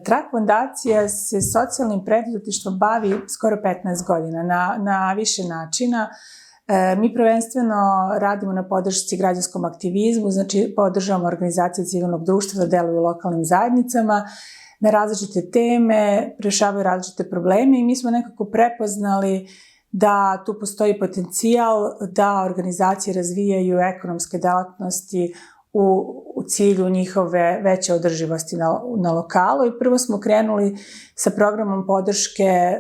Trak fondacija se socijalnim preduzetništvom bavi skoro 15 godina na više načina. Mi prvenstveno radimo na podršci građanskom aktivizmu, znači podržavamo organizacije civilnog društva da deluju u lokalnim zajednicama na različite teme, rešavaju različite probleme i mi smo nekako prepoznali da tu postoji potencijal da organizacije razvijaju ekonomske delatnosti u cilju njihove veće održivosti na lokalu i prvo smo krenuli sa programom podrške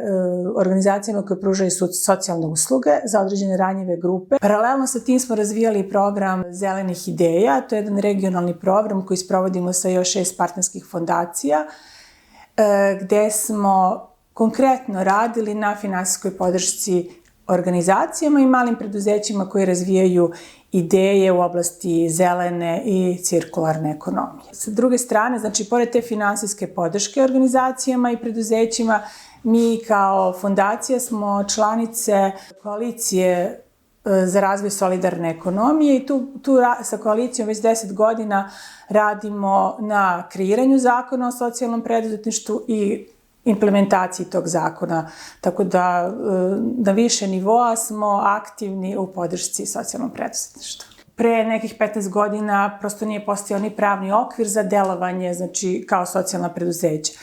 organizacijama koje pružaju socijalne usluge za određene ranjive grupe. Paralelno sa tim smo razvijali program Zelenih ideja, to je jedan regionalni program koji sprovodimo sa još 6 partnerskih fondacija, gde smo konkretno radili na finansijskoj podršci organizacijama i malim preduzećima koji razvijaju ideje u oblasti zelene i cirkularne ekonomije. Sa druge strane, znači, pored te finansijske podrške organizacijama i preduzećima, mi kao fondacija smo članice koalicije za razvoj solidarne ekonomije i tu sa koalicijom već 10 godina radimo na kreiranju zakona o socijalnom preduzetništvu i implementaciji tog zakona, tako da na više nivoa smo aktivni u podršci socijalnom preduzetništvu. Pre nekih 15 godina prosto nije postojao ni pravni okvir za delovanje, znači kao socijalna preduzeća.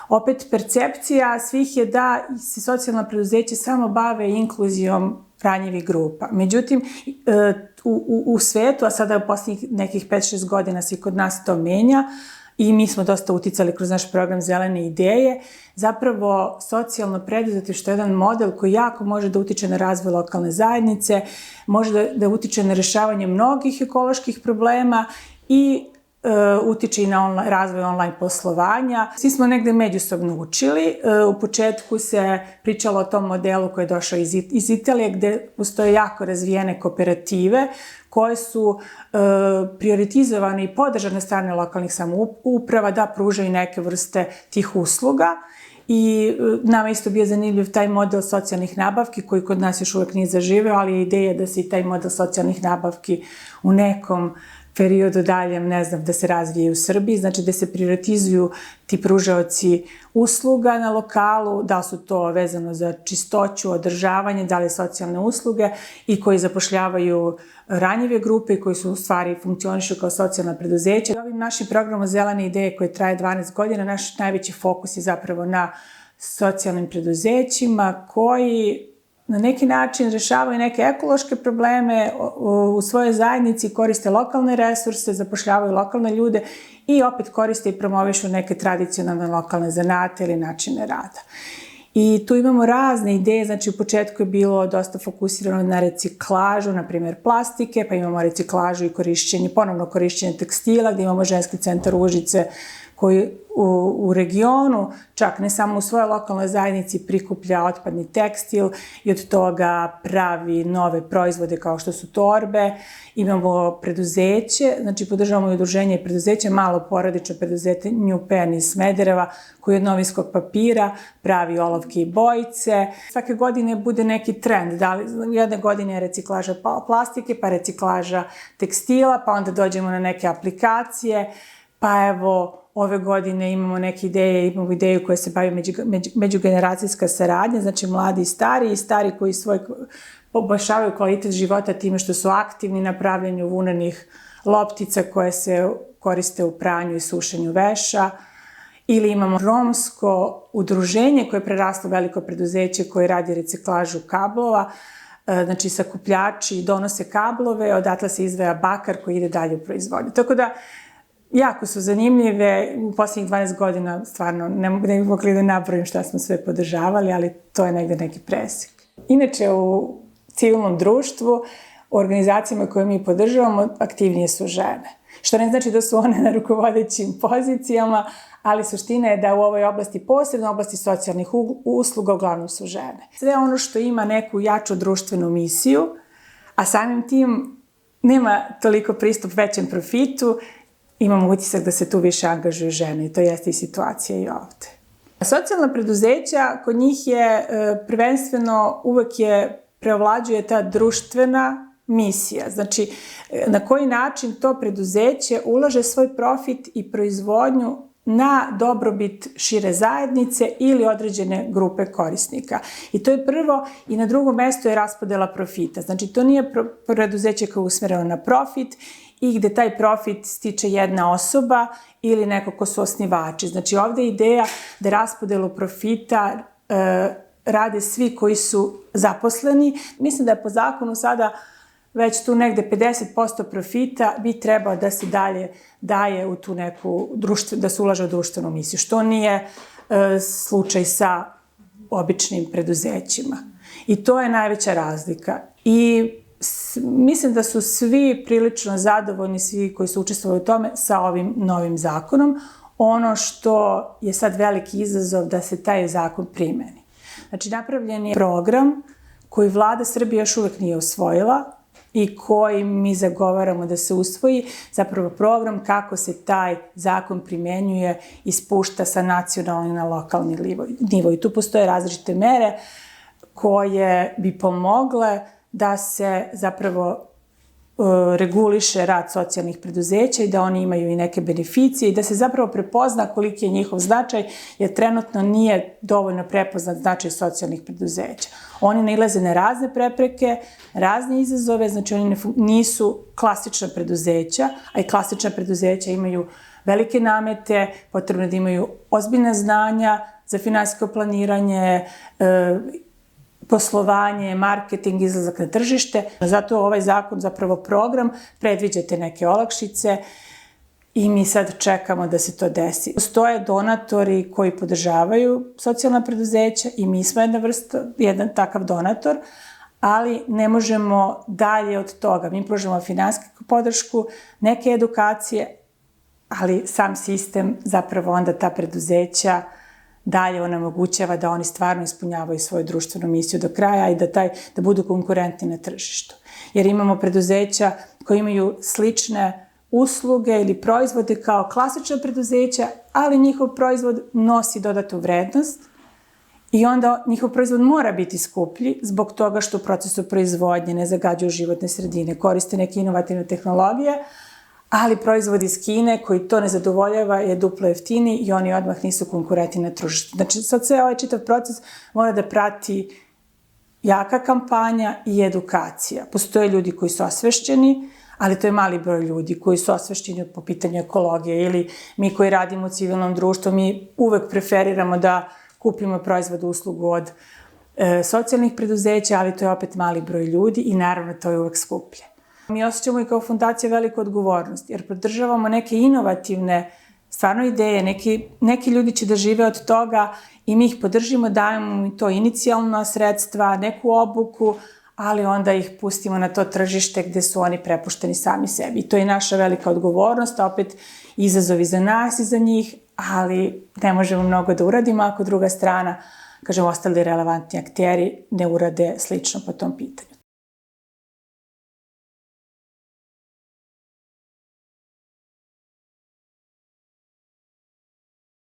Opet percepcija svih je da se socijalna preduzeća samo bave inkluzijom ranjivih grupa. Međutim, u svetu, a sada u poslednjih nekih 5-6 godina se i kod nas to menja, i mi smo dosta uticali kroz naš program Zelene ideje. Zapravo, socijalno preduzetništvo je jedan model koji jako može da utiče na razvoj lokalne zajednice, može da utiče na rešavanje mnogih ekoloških problema i utiče i na razvoj online poslovanja. Svi smo negde međusobno učili. U početku se pričalo o tom modelu koji je došao iz Italije, gde postoje jako razvijene kooperative koje su prioritizovane i podržane strane lokalnih samouprava da pružaju neke vrste tih usluga. I nama isto bio zanimljiv taj model socijalnih nabavki koji kod nas još uvek nije zaživeo, ali je ideja da se i taj model socijalnih nabavki u nekom periodu daljem, ne znam, da se razvije u Srbiji, znači da se prioritizuju ti pružaoci usluga na lokalu, da su to vezano za čistoću, održavanje, da li socijalne usluge i koji zapošljavaju ranjive grupe i koji su u stvari funkcionišu kao socijalna preduzeća. Ovim našim programom Zelene ideje koje traje 12 godina, naš najveći fokus je zapravo na socijalnim preduzećima koji na neki način rešavaju neke ekološke probleme u svojoj zajednici, koriste lokalne resurse, zapošljavaju lokalne ljude i opet koriste i promovišu neke tradicionalne lokalne zanate ili načine rada. I tu imamo razne ideje, znači u početku je bilo dosta fokusirano na reciklažu, na primjer plastike, pa imamo reciklažu i ponovno korišćenje tekstila, gde imamo ženski centar Užice koji u regionu, čak ne samo u svojoj lokalnoj zajednici, prikuplja otpadni tekstil i od toga pravi nove proizvode kao što su torbe. Imamo preduzeće, znači podržavamo i udruženje i preduzeće, malo porodično preduzeće New Pen iz Smedereva, koji od novinskog papira pravi olovke i bojice. Svake godine bude neki trend, jedne godine je reciklaža plastike, pa reciklaža tekstila, pa onda dođemo na neke aplikacije, pa evo, ove godine imamo neke ideje, imamo ideju koja se bavi međugeneracijska saradnja, znači mladi i stari koji poboljšavaju kvalitet života time što su aktivni na pravljenju vunenih loptica koje se koriste u pranju i sušenju veša. Ili imamo romsko udruženje koje je preraslo veliko preduzeće koje radi reciklažu kablova, znači sakupljači donose kablove, odatle se izdvaja bakar koji ide dalje u proizvodnju. Tako da, jako su zanimljive, u posljednjih 12 godina stvarno ne mogu da nabrojim šta smo sve podržavali, ali to je negde neki presek. Inače, u civilnom društvu, u organizacijama koje mi podržavamo, aktivnije su žene. Što ne znači da su one na rukovodećim pozicijama, ali suština je da u ovoj oblasti, posebno oblasti socijalnih usluga, uglavnom su žene. Sve ono što ima neku jaču društvenu misiju, a samim tim nema toliko pristup većem profitu, imamo utisak da se tu više angažuju žene i to jeste i situacija i ovde. Socijalna preduzeća, kod njih je prvenstveno uvek preovlađuje ta društvena misija. Znači, na koji način to preduzeće ulaže svoj profit i proizvodnju na dobrobit šire zajednice ili određene grupe korisnika. I to je prvo, i na drugom mestu je raspodela profita. Znači, to nije preduzeće koje je usmereno na profit i gde taj profit stiče jedna osoba ili neko ko su osnivači. Znači, ovde je ideja da raspodelu profita rade svi koji su zaposleni. Mislim da je po zakonu sada već tu negde 50% profita bi trebao da se dalje daje u tu neku da se ulaže u društvenu misiju, što nije slučaj sa običnim preduzećima. I to je najveća razlika. I mislim da su svi prilično zadovoljni, svi koji su učestvovali u tome, sa ovim novim zakonom. Ono što je sad veliki izazov da se taj zakon primeni. Znači, napravljen je program koji Vlada Srbije još uvek nije usvojila i koji mi zagovaramo da se usvoji, zapravo program kako se taj zakon primenjuje i spušta sa nacionalni na lokalni nivo. I tu postoje različite mere koje bi pomogle da se zapravo reguliše rad socijalnih preduzeća i da oni imaju i neke beneficije i da se zapravo prepozna koliki je njihov značaj, jer trenutno nije dovoljno prepoznat značaj socijalnih preduzeća. Oni nailaze na razne prepreke, razne izazove, znači oni nisu klasična preduzeća, a i klasična preduzeća imaju velike namete, potrebno da imaju ozbiljna znanja za finansijsko planiranje, poslovanje, marketing, izlazak na tržište. Zato ovaj zakon, zapravo program, predviđa te neke olakšice i mi sad čekamo da se to desi. Postoje donatori koji podržavaju socijalna preduzeća i mi smo jedan takav donator, ali ne možemo dalje od toga. Mi pružamo finansijsku podršku, neke edukacije, ali sam sistem zapravo onda ta preduzeća dalje onemogućava da oni stvarno ispunjavaju svoju društvenu misiju do kraja i da budu konkurentni na tržištu. Jer imamo preduzeća koji imaju slične usluge ili proizvode kao klasična preduzeća, ali njihov proizvod nosi dodatu vrednost i onda njihov proizvod mora biti skuplji zbog toga što u procesu proizvodnje ne zagađuju životne sredine, koriste neke inovativne tehnologije, ali proizvod iz Kine koji to ne zadovoljava je duplo jeftiniji i oni odmah nisu konkurentni na tržištu. Znači, sad sve ovaj čitav proces mora da prati jaka kampanja i edukacija. Postoje ljudi koji su osvešćeni, ali to je mali broj ljudi koji su osvešćeni po pitanju ekologije ili mi koji radimo u civilnom društvu, mi uvek preferiramo da kupimo proizvod uslugu od socijalnih preduzeća, ali to je opet mali broj ljudi i naravno to je uvek skuplje. Mi osjećamo i kao fundacija veliku odgovornost, jer podržavamo neke inovativne stvarno ideje, neki ljudi će da žive od toga i mi ih podržimo, dajemo im to inicijalna sredstva, neku obuku, ali onda ih pustimo na to tržište gde su oni prepušteni sami sebi. I to je naša velika odgovornost, opet izazovi za nas i za njih, ali ne možemo mnogo da uradimo ako druga strana, kažem, ostali relevantni akteri ne urade slično po tom pitanju.